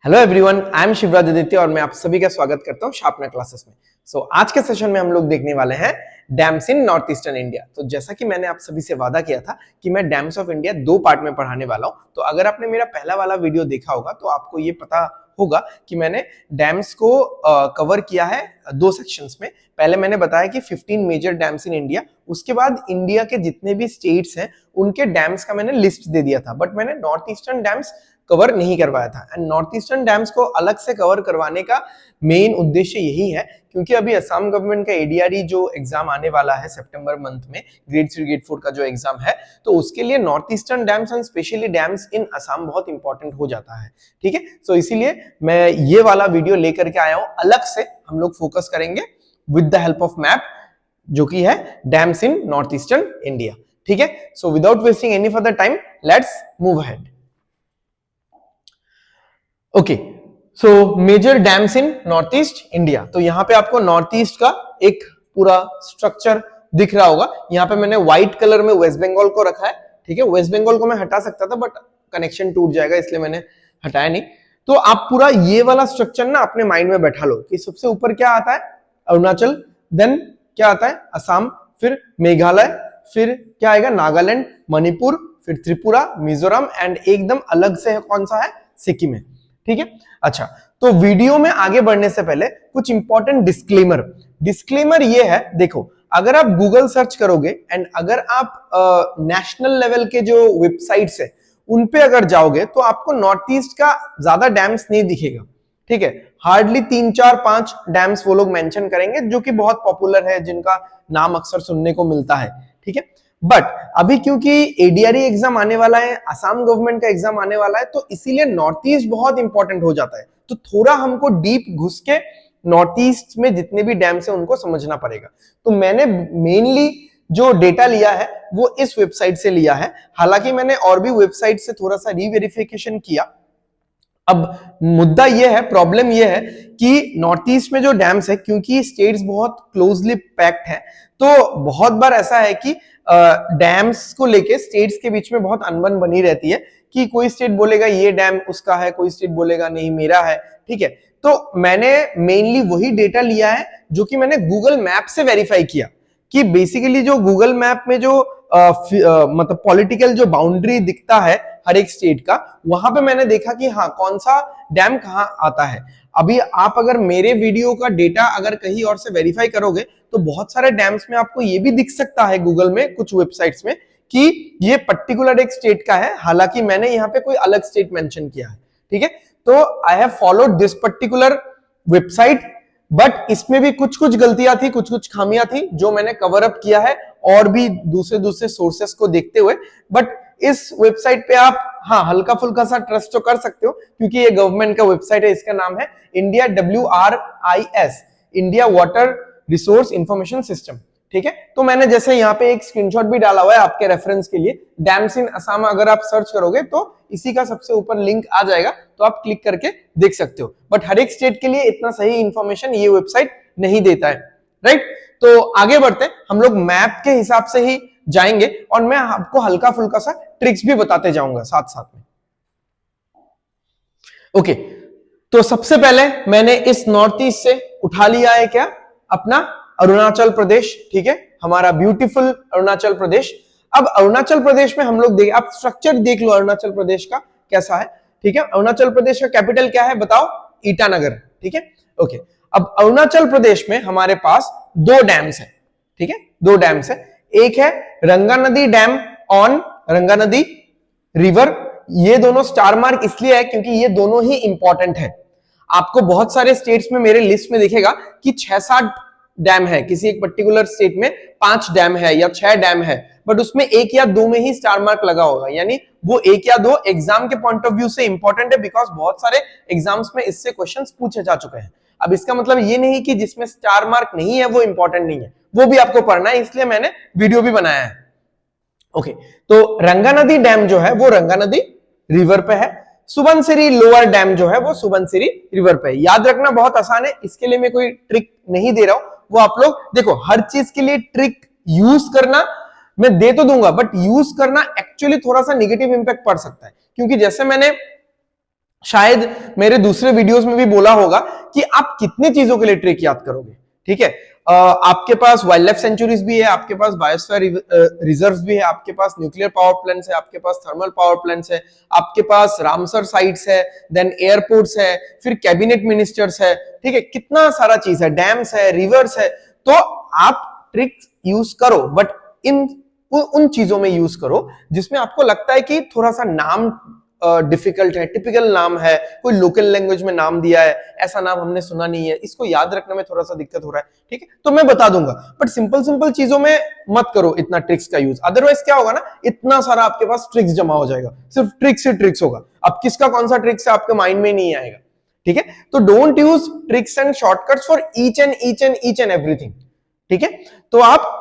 Hello everyone, I am Shivraj Aditya और मैं आप सभी का स्वागत करता हूं शार्पनर क्लासेस में। आज के सेशन में हम लोग देखने वाले हैं dams in north eastern India. तो जैसा कि मैंने आप सभी से वादा किया था कि मैं डैम्स ऑफ इंडिया 2 पार्ट में पढ़ाने वाला हूं, तो अगर आपने मेरा पहला वाला वीडियो देखा होगा तो आपको ये पता होगा कि मैंने डैम्स को कवर किया है 2 सेक्शंस में। पहले मैंने बताया कि 15 मेजर डैम्स इन इंडिया, उसके बाद इंडिया के जितने भी स्टेट्स हैं उनके डैम्स का मैंने लिस्ट दे दिया था, बट मैंने नॉर्थ ईस्टर्न डैम्स कवर नहीं करवाया था। एंड नॉर्थ ईस्टर्न डैम्स को अलग से कवर करवाने का मेन उद्देश्य यही है क्योंकि अभी असम गवर्नमेंट का एडीआरई जो एग्जाम आने वाला है सितंबर मंथ में, ग्रेड 3 ग्रेड 4 का जो एग्जाम है, तो उसके लिए north eastern dams and specially dams in Assam बहुत इंपॉर्टेंट हो जाता है। ठीक है, सो इसीलिए मैं ये वाला वीडियो लेकर के आया हूं। अलग से हम लोग फोकस करेंगे with the help of map, जो कि है dams in north eastern India. ठीक है, so without wasting any further time let's move ahead. Okay, so major dams in north east India. तो यहां पे आपको नॉर्थ ईस्ट का एक पूरा स्ट्रक्चर दिख रहा होगा। यहां पे मैंने व्हाइट कलर में वेस्ट बंगाल को रखा है। ठीक है, वेस्ट बंगाल को मैं हटा सकता था बट कनेक्शन टूट जाएगा, इसलिए मैंने हटाया नहीं। तो आप पूरा ये वाला स्ट्रक्चर ना अपने माइंड में बैठा लो कि सबसे ऊपर क्या आता है, अरुणाचल, देन क्या आता है, असम, फिर मेघालय, फिर क्या आएगा, नागालैंड, मणिपुर, फिर त्रिपुरा, मिजोरम, एंड एकदम अलग से है, कौन सा है, सिक्किम है। ठीक है, अच्छा, तो वीडियो में आगे बढ़ने से पहले कुछ इंपॉर्टेंट डिस्क्लेमर ये है। देखो, अगर आप गूगल सर्च करोगे एंड अगर आप नेशनल लेवल के जो वेबसाइट्स है उन पे अगर जाओगे तो आपको नॉर्थ ईस्ट का ज्यादा डैम्स नहीं दिखेगा। ठीक है, हार्डली 3 4 5 डैम्स वो लोग मेंशन करेंगे जो कि बहुत पॉपुलर है, जिनका नाम अक्सर सुनने को मिलता है। ठीक है, बट अभी क्योंकि एडीआरई एग्जाम आने वाला है, असम गवर्नमेंट का एग्जाम आने वाला है, तो इसीलिए नॉर्थ ईस्ट बहुत इंपॉर्टेंट हो जाता है। तो थोड़ा हमको डीप घुस के नॉर्थ ईस्ट में जितने भी डैम्स हैं उनको समझना पड़ेगा। तो मैंने मेनली जो डेटा लिया है वो इस वेबसाइट से लिया है। हालांकि मैंने और भी वेबसाइट से थोड़ा सा रीवेरिफिकेशन किया। अब मुद्दा यह है, प्रॉब्लम यह है कि नॉर्थ ईस्ट में जो डैम्स है, क्योंकि स्टेट्स बहुत क्लोजली पैक्ड है, तो बहुत बार ऐसा है कि डैम्स को लेके स्टेट्स के बीच में बहुत अनबन बनी रहती है कि कोई स्टेट बोलेगा ये डैम उसका है, कोई स्टेट बोलेगा नहीं मेरा है। ठीक है, तो मैंने मेनली वही डेटा लिया है जो कि मैंने गूगल मैप से वेरीफाई किया कि बेसिकली जो गूगल मैप में जो मतलब पॉलिटिकल जो बाउंड्री दिखता है हर एक स्टेट का, वहां पे मैंने देखा कि हाँ, कौन सा डैम कहां आता है। अभी आप अगर मेरे वीडियो का डेटा अगर कहीं और से वेरीफाई करोगे तो बहुत सारे डैम्स में आपको ये भी दिख सकता है गूगल में, कुछ वेबसाइट्स में, कि ये पर्टिकुलर एक स्टेट का है, हालांकि मैंने यहाँ पे कोई अलग स्टेट मेंशन किया है। ठीक है, तो I have followed this particular website, but इसमें भी कुछ कुछ गलतियां थी, कुछ कुछ खामियां थी जो मैंने कवर अप किया है और भी दूसरे दूसरे सोर्सेस को देखते हुए। बट इस वेबसाइट पे आप हाँ हल्का फुल्का सा ट्रस्ट तो कर सकते हो क्योंकि ये गवर्नमेंट का वेबसाइट है। इसका नाम है India WRIS, India water resource information system. ठीक है, तो मैंने जैसे यहाँ पे एक स्क्रीनशॉट भी डाला हुआ है आपके रेफरेंस के लिए, डैम्स इन असम अगर आप सर्च करोगे तो इसी का सबसे ऊपर लिंक आ जाएगा, तो आप क्लिक करके देख सकते हो। बट हर एक स्टेट के लिए इतना सही इंफॉर्मेशन ये वेबसाइट नहीं देता है, राइट। तो आगे बढ़ते, हम लोग मैप के हिसाब से ही जाएंगे और मैं आपको हल्का फुल्का सा ट्रिक्स भी बताते जाऊंगा साथ साथ में। ओके, तो सबसे पहले मैंने इस नॉर्थ ईस्ट से उठा लिया है क्या, अपना अरुणाचल प्रदेश। ठीक है, हमारा ब्यूटीफुल अरुणाचल प्रदेश। अब अरुणाचल प्रदेश में हम लोग देख, आप स्ट्रक्चर देख लो अरुणाचल प्रदेश का कैसा है। ठीक है, अरुणाचल प्रदेश का कैपिटल क्या है बताओ, ईटानगर। ठीक है, ओके। अब अरुणाचल प्रदेश में हमारे पास 2 डैम्स है। ठीक है, 2 डैम्स है। एक है रंगा नदी डैम ऑन रंगा नदी रिवर। ये दोनों स्टार मार्क इसलिए है क्योंकि ये दोनों ही इंपॉर्टेंट है। आपको बहुत सारे स्टेट्स में मेरे लिस्ट में दिखेगा कि 6-7 डैम है, किसी एक पर्टिकुलर स्टेट में 5 डैम है या 6 डैम है, बट उसमें 1 या 2 में ही स्टार मार्क लगा होगा, यानी वो 1 या 2 एग्जाम के पॉइंट ऑफ व्यू से इंपॉर्टेंट है, बिकॉज बहुत सारे एग्जाम्स में इससे क्वेश्चंस पूछे जा चुके हैं। अब इसका मतलब ये नहीं कि जिसमें स्टार मार्क नहीं है वो इंपॉर्टेंट नहीं है, वो भी आपको पढ़ना है, इसलिए मैंने वीडियो भी बनाया है। ओके, तो रंगा नदी डैम जो है वो रंगा नदी रिवर पे है। सुबनसिरी लोअर डैम जो है वो सुबनसिरी रिवर पे है। याद रखना बहुत आसान है, इसके लिए मैं कोई ट्रिक नहीं दे रहा हूं, वो आप लोग देखो। हर चीज के लिए ट्रिक यूज करना मैं दे तो दूंगा, बट यूज करना एक्चुअली थोड़ा सा निगेटिव इंपैक्ट पड़ सकता है, क्योंकि जैसे मैंने शायद मेरे दूसरे वीडियोस में भी बोला होगा कि आप कितनी चीजों के लिए ट्रिक याद करोगे, ठीक है। आपके पास वाइल्ड लाइफ सेंचुरीज भी है, आपके पास बायोस्फीयर रिजर्व्स भी है, आपके पास न्यूक्लियर पावर प्लांट्स है, आपके पास थर्मल पावर प्लांट्स है, आपके पास रामसर साइट्स है, देन एयरपोर्ट्स है, फिर कैबिनेट मिनिस्टर्स है, ठीक है, कितना सारा चीज है, डैम्स है, रिवर्स है। तो आप ट्रिक यूज करो, बट इन उन चीजों में यूज करो जिसमें आपको लगता है कि थोड़ा सा नाम डिफिकल्ट है, टिपिकल नाम है, कोई लोकल लैंग्वेज में नाम दिया है, ऐसा नाम हमने सुना नहीं है, इसको याद रखने में थोड़ा सा दिक्कत हो रहा है, ठीक है, तो मैं बता दूंगा। बट सिंपल सिंपल चीजों में मत करो इतना ट्रिक्स का यूज, अदरवाइज क्या होगा ना, इतना सारा आपके पास ट्रिक्स जमा हो जाएगा, सिर्फ ट्रिक्स ही ट्रिक्स होगा, अब किसका कौन सा ट्रिक्स है आपके माइंड में नहीं आएगा, ठीक है। तो don't use tricks and shortcuts for each and everything, ठीक है। तो आप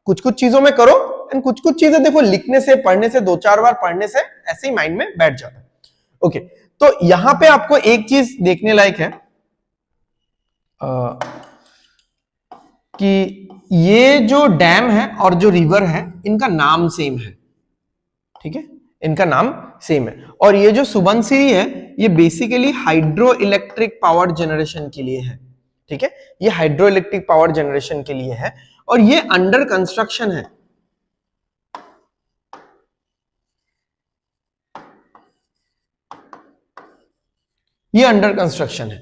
कुछ कुछ चीजों में करो, एंड कुछ कुछ चीजें देखो लिखने से, पढ़ने से, 2-4 बार पढ़ने से ऐसे ही माइंड में बैठ जाता है। ओके, तो यहां पे आपको एक चीज देखने लायक है कि ये जो डैम है और जो रिवर है इनका नाम सेम है, ठीक है, इनका नाम सेम है। और ये जो सुबनसिरी है ये basically hydro electric power generation के लिए है, ठीक है, ये हाइड्रो इलेक्ट्रिक पावर जनरेशन के लिए है और ये अंडर कंस्ट्रक्शन है। ये अंडर कंस्ट्रक्शन है,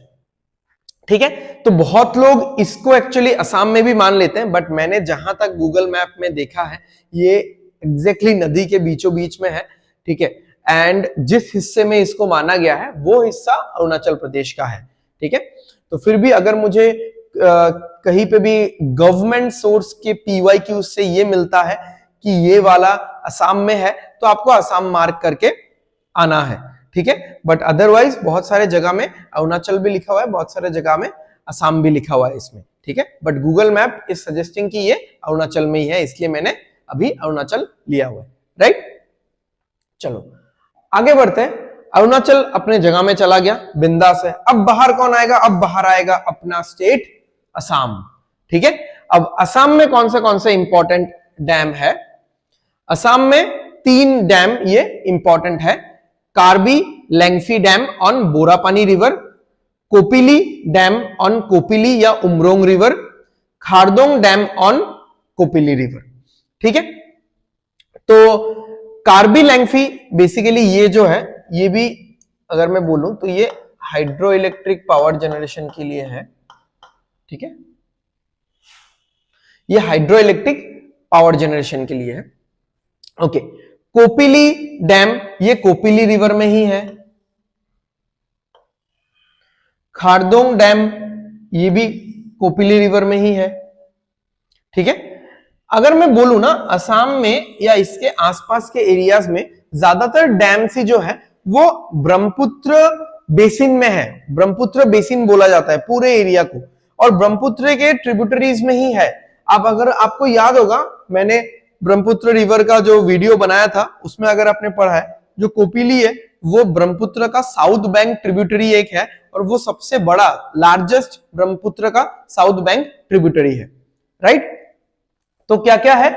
ठीक है। तो बहुत लोग इसको एक्चुअली असम में भी मान लेते हैं, बट मैंने जहां तक गूगल मैप में देखा है ये एग्जैक्टली नदी के बीचों बीच में है, ठीक है। एंड जिस हिस्से में इसको माना गया है वो हिस्सा अरुणाचल प्रदेश का है, ठीक है। तो फिर भी अगर मुझे कहीं पे भी गवर्नमेंट सोर्स के PYQ से ये मिलता है कि ये वाला असम में है, तो आपको असम मार्क करके आना है, ठीक है। बट अदरवाइज बहुत सारे जगह में अरुणाचल भी लिखा हुआ है, बहुत सारे जगह में असम भी लिखा हुआ है इसमें, ठीक है। But Google map is suggesting कि ये अरुणाचल में ही है, इसलिए मैंने अभी अरुणाचल लिया हुआ है, राइट। चलो आगे बढ़ते हैं। अरुणाचल अपने जगह में चला गया, बिंदास है। अब बाहर कौन आएगा? अब बाहर आएगा अपना स्टेट असम, ठीक है। अब असम में कौन से इंपॉर्टेंट डैम है? असम में 3 डैम ये इंपॉर्टेंट है। Karbi Langpi dam on Borapani river, Kopili dam on Kopili या Umrong river, Khardong dam on Kopili river, ठीक है। तो कार्बी लैंगफी बेसिकली ये जो है, ये भी अगर मैं बोलूं तो ये हाइड्रो इलेक्ट्रिक पावर जनरेशन के लिए है, ठीक है। ये हाइड्रो इलेक्ट्रिक पावर जनरेशन के लिए है, ओके। कोपिली डैम ये कोपिली रिवर में ही है। खारदोंग डैम ये भी कोपिली रिवर में ही है, ठीक है। अगर मैं बोलूं ना, असम में या इसके आसपास के एरियाज में ज्यादातर डैम से जो है वो ब्रह्मपुत्र बेसिन में है। ब्रह्मपुत्र बेसिन बोला जाता है पूरे एरिया को, और ब्रह्मपुत्र के ट्रिब्यूटरीज में ही है। अब अगर आपको याद होगा, मैंने ब्रह्मपुत्र रिवर का जो वीडियो बनाया था उसमें अगर आपने पढ़ा है, जो कोपिली है वो ब्रह्मपुत्र का साउथ बैंक ट्रिब्यूटरी एक है, और वो सबसे बड़ा लार्जेस्ट ब्रह्मपुत्र का साउथ बैंक ट्रिब्यूटरी है, राइट। तो क्या क्या है?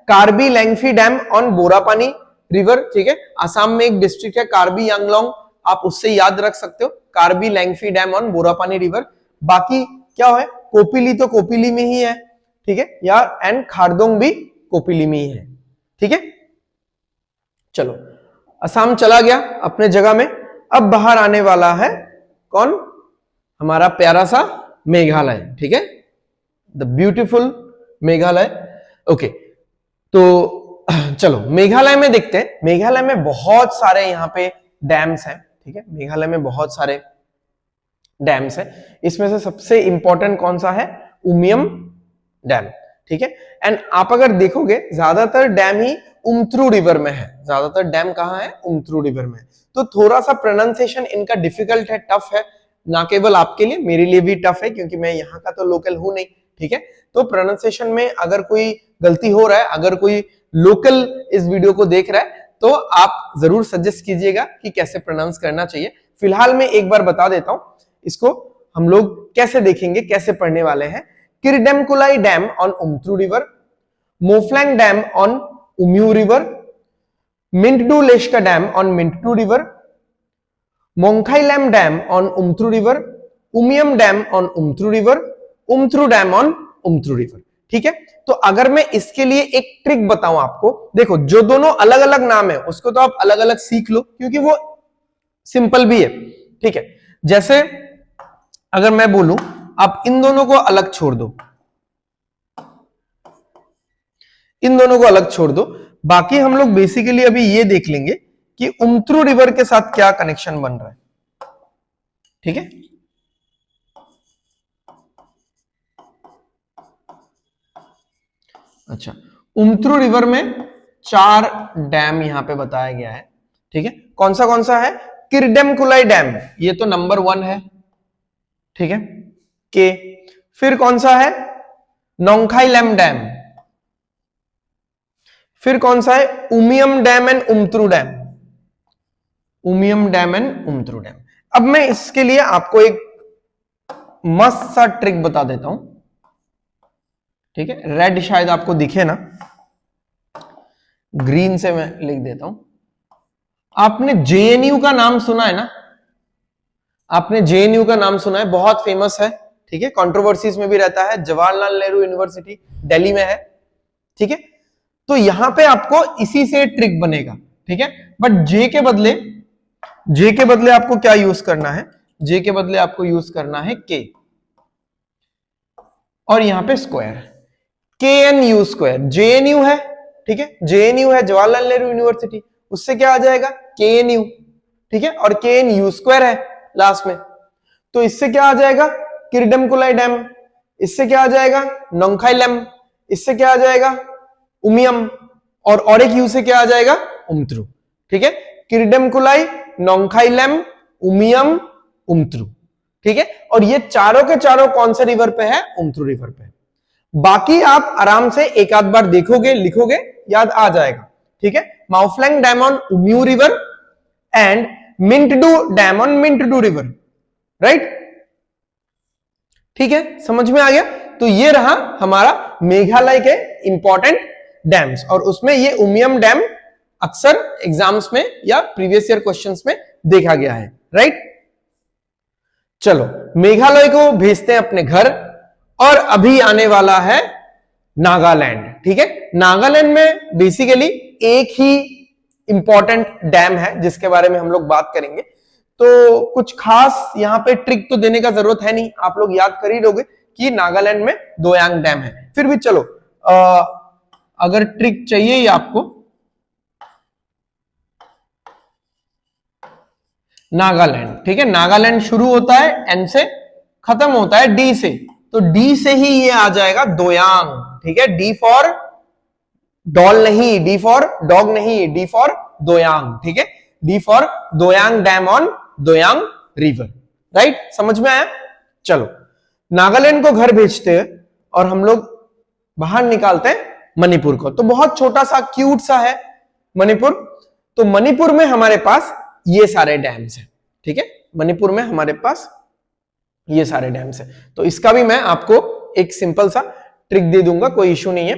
Karbi Langpi dam on Borapani river, ठीक है। असम में एक डिस्ट्रिक्ट है कार्बी यांगलोंग, आप उससे याद रख सकते हो, Karbi Langpi dam on Borapani river. बाकी क्या है? कोपिली तो कोपिली में ही है, ठीक है, या एंड खारदोंग भी कोपिली में ही है, ठीक है। चलो असम चला गया अपने जगह में। अब बाहर आने वाला है कौन? हमारा प्यारा सा मेघालय, ठीक है, द ब्यूटीफुल मेघालय, ओके। तो चलो मेघालय में देखते हैं। मेघालय में बहुत सारे यहाँ पे डैम्स हैं, ठीक है, मेघालय में बहुत सारे डैम्स हैं। इसमें से सबसे इंपॉर्टेंट कौन सा है? उमियम डैम, ठीक है। एंड आप अगर देखोगे ज्यादातर डैम ही उमत्रू रिवर में है। ज्यादातर डैम कहाँ है? उमत्रू रिवर में। तो थोड़ा सा प्रोनाउंसिएशन इनका डिफिकल्ट है, टफ है, ना केवल आपके लिए, मेरे लिए भी टफ है, क्योंकि मैं यहाँ का तो लोकल हूं नहीं, ठीक है। तो प्रोनाउंसिएशन में अगर कोई गलती हो रहा है, अगर कोई लोकल इस वीडियो को देख रहा है, तो आप जरूर सजेस्ट कीजिएगा कि कैसे प्रोनाउंस करना चाहिए। फिलहाल मैं एक बार बता देता हूं, इसको हम लोग कैसे देखेंगे, कैसे पढ़ने वाले हैं। Kyrdemkulai dam on Umtru river, Mawphlang dam on Umiew river, Myntdu Leshka dam on Myntdu river, Nongkhyllem dam on Umtru river, Umiam dam on Umtru river, Umtru dam on Umtru river. ठीक है, तो अगर मैं इसके लिए एक ट्रिक बताऊं आपको, देखो जो दोनों अलग अलग नाम है उसको तो आप अलग अलग सीख लो क्योंकि वो सिंपल भी है। ठीक है, जैसे अगर मैं बोलूं आप इन दोनों को अलग छोड़ दो, इन दोनों को अलग छोड़ दो, बाकी हम लोग बेसिकली अभी ये देख लेंगे कि उमथ्रू रिवर के साथ क्या कनेक्शन बन रहा है। ठीक है, अच्छा, उमथ्रू रिवर में 4 डैम यहां पे बताया गया है। ठीक है, कौन सा है? किरडेमकुलाई डैम, ये तो नंबर 1 है। ठीक है, के। फिर कौन सा है? नोंगखाइलैम डैम। फिर कौन सा है? Umiam dam and Umtru dam, Umiam dam and Umtru dam. अब मैं इसके लिए आपको एक मस्त सा ट्रिक बता देता हूं। ठीक है, रेड शायद आपको दिखे ना, ग्रीन से मैं लिख देता हूं। आपने जेएनयू का नाम सुना है ना? आपने जेएनयू का नाम सुना है, बहुत फेमस है। ठीक है, कंट्रोवर्सीज में भी रहता है, जवाहरलाल नेहरू यूनिवर्सिटी दिल्ली में है। ठीक है, तो यहां पे आपको इसी से ट्रिक बनेगा। ठीक है, बट जे के बदले आपको क्या यूज करना है? जे के बदले आपको यूज करना है के, और यहां पे स्क्वायर, के एन यू स्क्वायर। जेएनयू है, ठीक है, जेएनयू है जवाहरलाल नेहरू यूनिवर्सिटी, उससे क्या आ जाएगा? के एन यू। ठीक है, और के एन यू स्क्वायर है लास्ट में, तो इससे क्या आ जाएगा? किरडेमकुलाई डैम। इससे क्या आ जाएगा? नोंगखाइलैम। इससे क्या आ जाएगा? उमियम। और एक यू से क्या आ जाएगा? उमथ्रू। ठीक है, किरडेमकुलाई, नोंगखाइलैम, उमियम, उमथ्रू। ठीक है, और ये चारों के चारों कौन से रिवर पे है? उमथ्रू रिवर पे। बाकी आप आराम से एक आध बार देखोगे, लिखोगे, याद आ जाएगा। ठीक है, Mawphlang dam on Umiew river and Myntdu dam on Myntdu river, right? ठीक है, समझ में आ गया? तो ये रहा हमारा मेघालय के इंपॉर्टेंट डैम्स, और उसमें ये उमियम डैम अक्सर एग्जाम्स में या प्रीवियस ईयर क्वेश्चंस में देखा गया है, राइट? चलो, मेघालय को भेजते हैं अपने घर, और अभी आने वाला है नागालैंड। ठीक है, नागालैंड में बेसिकली एक ही इंपॉर्टेंट डैम है जिसके बारे में हम लोग बात करेंगे, तो कुछ खास यहां पे ट्रिक तो देने का जरूरत है नहीं, आप लोग याद कर ही लोगे कि नागालैंड में दोयांग डैम है। फिर भी चलो, अगर ट्रिक चाहिए ही आपको, नागालैंड, ठीक है, नागालैंड शुरू होता है एन से, खत्म होता है डी से, तो डी से ही ये आ जाएगा दोयांग। ठीक है, डी फॉर डॉल नहीं, डी फॉर डॉग नहीं, डी फॉर दोयांग। ठीक है, D for Doyang dam on Doyang river, right? समझ में आया? चलो, नागालैंड को घर भेजते हैं और हम लोग बाहर निकालते हैं मणिपुर को। तो बहुत छोटा सा क्यूट सा है मणिपुर। तो मणिपुर में हमारे पास ये सारे डैम्स हैं। ठीक है, मणिपुर में हमारे पास ये सारे डैम्स हैं, तो इसका भी मैं आपको एक सिंपल सा ट्रिक दे दूंगा, कोई इश्यू नहीं है।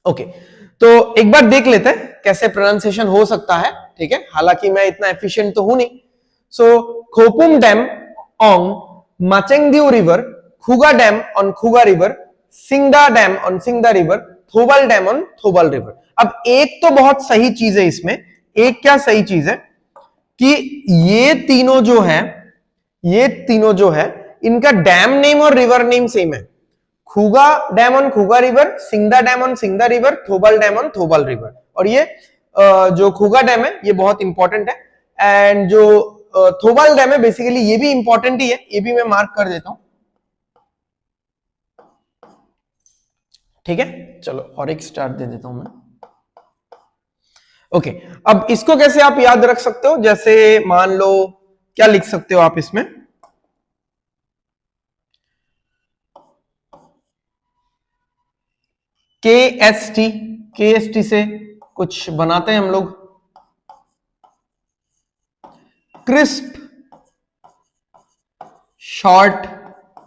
ओके, तो एक बार देख लेते हैं कैसे प्रोनाउंसिएशन हो सकता है। ठीक है, हालांकि मैं इतना एफिशिएंट तो हूं नहीं। So Khoupum dam on Machengdiu river, Khuga dam on Khuga river, Singda dam on Singda river, Thoubal dam on Thoubal river. अब एक तो बहुत सही चीज है इसमें, एक क्या सही चीज है कि ये तीनों जो है इनका डैम नेम और रिवर नेम सेम है। Khuga dam on Khuga river, Singda dam on Singda river, Thoubal dam on Thoubal river. और ये जो खुगा डैम है ये बहुत इंपॉर्टेंट है, एंड जो थोबल डैम है बेसिकली ये भी इंपॉर्टेंट ही है, ये भी मैं मार्क कर देता हूं। ठीक है, चलो और एक स्टार दे देता हूं मैं। ओके, अब इसको कैसे आप याद रख सकते हो? जैसे मान लो, क्या लिख सकते हो आप इसमें? KST से कुछ बनाते हैं हम लोग, क्रिस्प शॉर्ट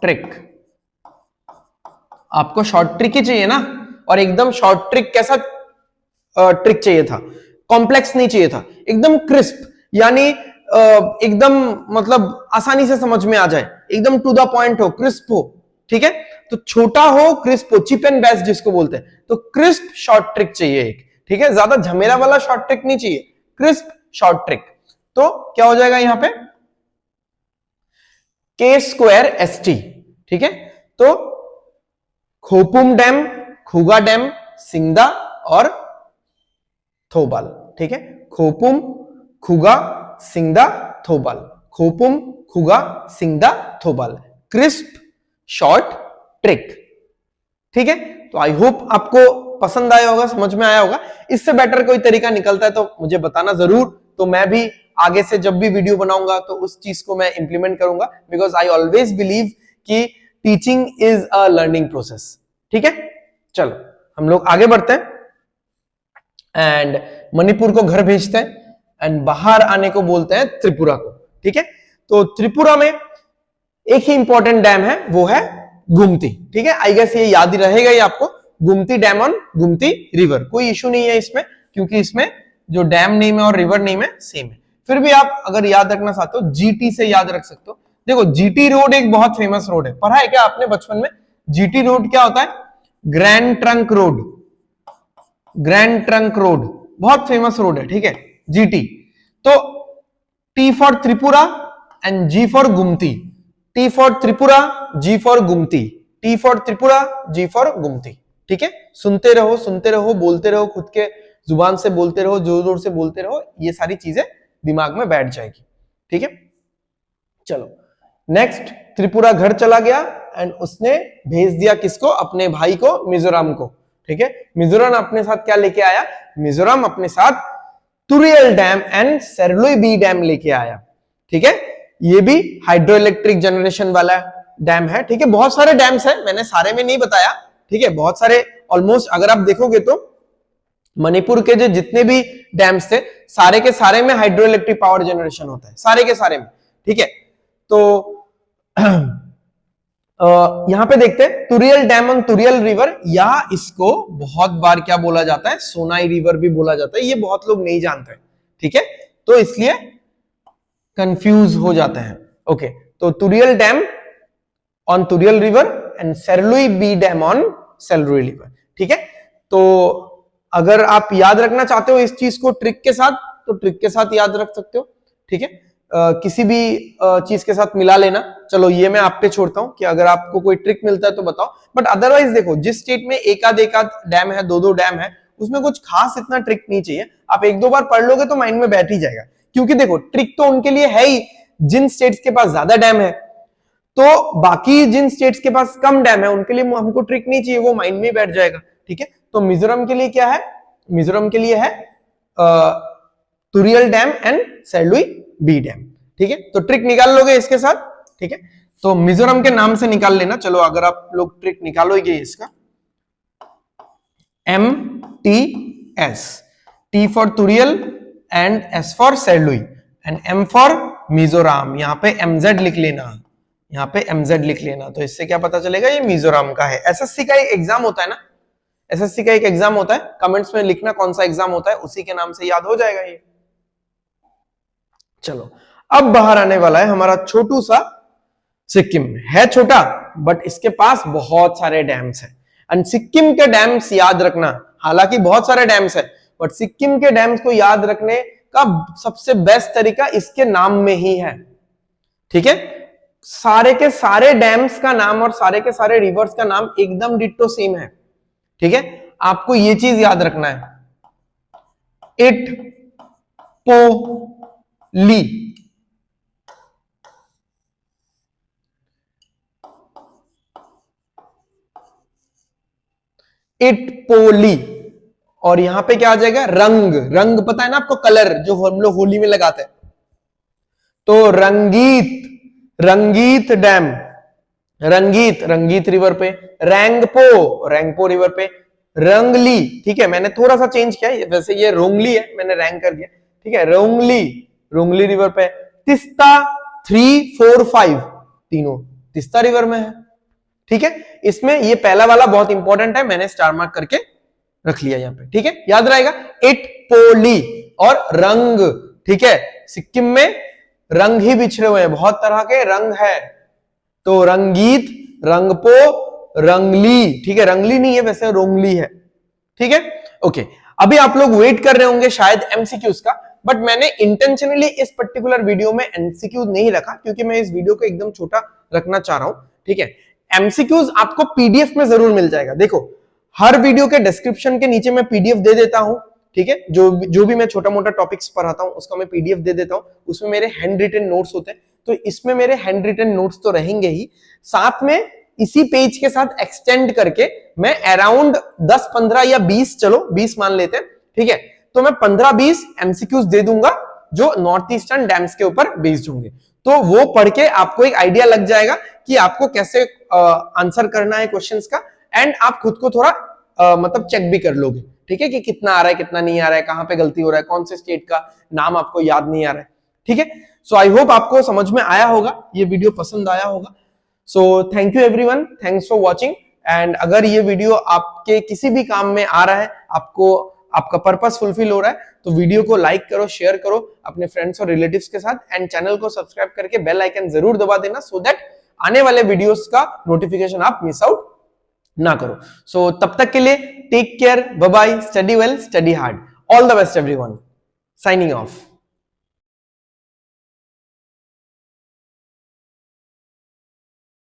ट्रिक। आपको शॉर्ट ट्रिक ही चाहिए ना, और एकदम शॉर्ट ट्रिक कैसा ट्रिक चाहिए था? कॉम्प्लेक्स नहीं चाहिए था, एकदम क्रिस्प, यानी एकदम मतलब आसानी से समझ में आ जाए, एकदम टू द पॉइंट हो, क्रिस्प हो, ठीक है। तो छोटा हो, क्रिस्प हो, चिप एंड बेस्ट जिसको बोलते हैं, तो क्रिस्प शॉर्ट ट्रिक चाहिए एक, ठीक है। ज्यादा झमेला वाला शॉर्ट ट्रिक नहीं चाहिए, क्रिस्प शॉर्ट ट्रिक। तो क्या हो जाएगा यहां पे, के स्क्वायर एस टी, ठीक है। तो खोपुम डैम, खुगा डैम, सिंगदा और थोबाल, ठीक है। खोपुम, खुगा, सिंगदा, थोबाल, खोपुम, खुगा, सिंगदा, थोबाल, क्रिस्प शॉर्ट ट्रिक, ठीक है। तो आई होप आपको पसंद आया होगा, समझ में आया होगा। इससे बेटर कोई तरीका निकलता है तो मुझे बताना जरूर, तो मैं भी आगे से जब भी वीडियो बनाऊंगा तो उस चीज को मैं इंप्लीमेंट करूंगा, बिकॉज आई ऑलवेज बिलीव कि teaching is a learning process, ठीक है। चलो हम लोग आगे बढ़ते हैं एंड मणिपुर को घर भेजते हैं एंड बाहर आने को बोलते हैं त्रिपुरा को, ठीक है। तो त्रिपुरा में एक ही इंपॉर्टेंट डैम है, वो है गुमती, ठीक है। आई गेस ये याद ही रहेगा ही आपको, गुमती डैम ऑन गुमती रिवर, कोई इशू नहीं है इसमें, क्योंकि इसमें जो डैम नेम है और रिवर नेम है सेम है। फिर भी आप अगर याद रखना चाहते हो, जीटी से याद रख सकते हो। देखो जीटी रोड एक बहुत फेमस रोड है, पढ़ा है क्या आपने बचपन में? जीटी रोड क्या होता है? Grand trunk road, grand trunk road बहुत फेमस रोड है, ठीक है, जीटी। तो T for Tripura and G for Gumti, T for Tripura, G for Gumti, T for Tripura, G for Gumti, ठीक है। सुनते रहो, बोलते रहो, खुद के जुबान से बोलते रहो, जोर जोर से बोलते रहो, ये सारी चीजें दिमाग में बैठ जाएगी, ठीक है। चलो नेक्स्ट, त्रिपुरा घर चला गया एंड उसने भेज दिया किसको? अपने भाई को, मिजोरम को, ठीक है। मिजोरम अपने साथ क्या लेके आया? मिजोरम अपने साथ Tuirial dam and Serlui B dam लेके आया, ठीक है। ये भी हाइड्रो इलेक्ट्रिक जनरेशन वाला डैम है, ठीक है। बहुत सारे डैम्स है, मैंने सारे में नहीं बताया, ठीक है। बहुत सारे, ऑलमोस्ट अगर आप देखोगे तो मणिपुर के जो जितने भी डैम्स थे, सारे के सारे में हाइड्रो इलेक्ट्रिक पावर जनरेशन होता है, सारे के सारे में, ठीक है। तो यहां पे देखते हैं तुरियल डैम ऑन तुरियल रिवर, या इसको बहुत बार क्या बोला जाता है? सोनाई रिवर भी बोला जाता है, ये बहुत लोग नहीं जानते, ठीक है। तो इसलिए कंफ्यूज हो जाते हैं, ओके। तो Tuirial dam on Tuirial river and Serlui B dam on Serlui river, ठीक है। तो अगर आप याद रखना चाहते हो इस चीज को ट्रिक के साथ, तो ट्रिक के साथ याद रख सकते हो, ठीक है। किसी भी चीज के साथ मिला लेना, चलो ये मैं आप पे छोड़ता हूं कि अगर आपको कोई ट्रिक मिलता है तो बताओ, बट अदरवाइज देखो जिस स्टेट में एक आध डैम है, दो डैम है, उसमें कुछ खास इतना ट्रिक नहीं चाहिए, आप एक दो बार पढ़ लोगे तो माइंड में बैठ ही जाएगा। क्योंकि देखो ट्रिक तो उनके लिए है ही जिन स्टेट्स के पास ज्यादा डैम है, तो बाकी जिन स्टेट्स के पास कम डैम है उनके लिए हमको ट्रिक नहीं चाहिए, वो माइंड में बैठ जाएगा, ठीक है। तो मिजोरम के लिए क्या है? मिजोरम के लिए है Tuirial dam and Serlui B dam, ठीक है। तो ट्रिक निकाल लोगे इसके साथ, ठीक है। तो मिजोरम के नाम से निकाल लेना, चलो अगर आप लोग ट्रिक निकालोगे इसका, MTS, T for Tuirial and S for Serlui and M for Mizoram, यहां पे MZ लिख लेना, यहां पे MZ लिख लेना। तो इससे क्या पता चलेगा? ये मिजोरम का है। एसएससी का एक एग्जाम होता है ना, एसएससी का एक एग्जाम होता है, कमेंट्स में लिखना कौन सा एग्जाम होता है, उसी के नाम से याद हो जाएगा ये। चलो अब बाहर आने वाला है हमारा छोटू सा सिक्किम, है छोटा बट इसके पास बहुत सारे डैम्स हैं। एंड सिक्किम के डैम्स याद रखना, हालांकि बहुत सारे डैम्स है, बट सिक्किम के डैम्स को याद रखने का सबसे बेस्ट तरीका इसके नाम में ही है, ठीक है। सारे के सारे डैम्स का नाम और सारे के सारे रिवर्स का नाम एकदम डिट्टो सेम है, ठीक है। आपको ये चीज याद रखना है, इट पो ली, इटपोली, और यहां पे क्या आ जाएगा? रंग, रंग पता है ना आपको, कलर जो हम लोग होली में लगाते हैं, तो रंगीत, रंगीत डैम, रंगीत, रंगीत रिवर पे, रैंगपो, रैंगपो रिवर पे, रंगली, ठीक है। मैंने थोड़ा सा चेंज किया, वैसे ये रोंगली है, मैंने रैंक कर दिया, ठीक है। रोंगली, रोंगली रिवर पे, तिस्ता 3, 4, 5 तीनों तिस्ता रिवर में है, ठीक है। इसमें ये पहला वाला बहुत इंपॉर्टेंट है, मैंने स्टार मार्क करके रख लिया यहां पे, ठीक है। याद रहेगा, इट पोली और रंग, ठीक है। सिक्किम में रंग ही बिछड़े हुए हैं, बहुत तरह के रंग है। तो रंगीत, रंगपो, रंगली, ठीक है, रंगली नहीं है वैसे, रोंगली है, ठीक है, ओके। अभी आप लोग वेट कर रहे होंगे शायद एमसीक्यूज का, बट मैंने इंटेंशनली इस पर्टिकुलर वीडियो में एमसीक्यूज नहीं रखा क्योंकि मैं इस वीडियो को एकदम छोटा रखना चाह रहा हूं, ठीक है। एमसीक्यूज आपको पीडीएफ में जरूर मिल जाएगा। देखो, हर वीडियो के डिस्क्रिप्शन के नीचे मैं पीडीएफ दे देता हूं, ठीक है। जो भी मैं छोटा मोटा टॉपिक्स पढ़ाता हूं उसका मैं पीडीएफ दे देता हूं, उसमें मेरे हैंड रिटन नोट्स होते हैं। तो इसमें मेरे हैंड रिटन नोट्स तो रहेंगे ही, साथ में इसी पेज के साथ एक्सटेंड करके मैं अराउंड 10, 15 या 20, चलो 20 मान लेते हैं, ठीक है। तो मैं 15-20 एमसीक्यूज दे दूंगा जो नॉर्थ ईस्टर्न डैम्स के ऊपर बेस्ड होंगे। तो वो पढ़ के आपको एक आइडिया लग जाएगा कि आपको कैसे आंसर करना है क्वेश्चंस का, एंड आप खुद को थोड़ा मतलब चेक भी कर लोगे, ठीक है, कि कितना आ रहा है कितना नहीं आ रहा है, कहां पे गलती हो रहा है, कौन से स्टेट का नाम आपको याद नहीं आ रहा है, ठीक है। सो आई होप आपको समझ में आया होगा, ये वीडियो पसंद आया होगा। So thank you everyone, thanks for watching. And अगर ये वीडियो आपके किसी भी काम में आ रहा है, आपको आपका पर्पस फुलफिल हो रहा है, तो वीडियो को लाइक करो, शेयर करो अपने फ्रेंड्स और रिलेटिव्स के साथ, एंड चैनल को सब्सक्राइब करके बेल आइकन जरूर दबा देना, सो दैट आने वाले वीडियोस का नोटिफिकेशन आप मिस आउट ना करो। सो तब तक के लिए take care, bye bye, study well, study hard, all the best everyone, signing of.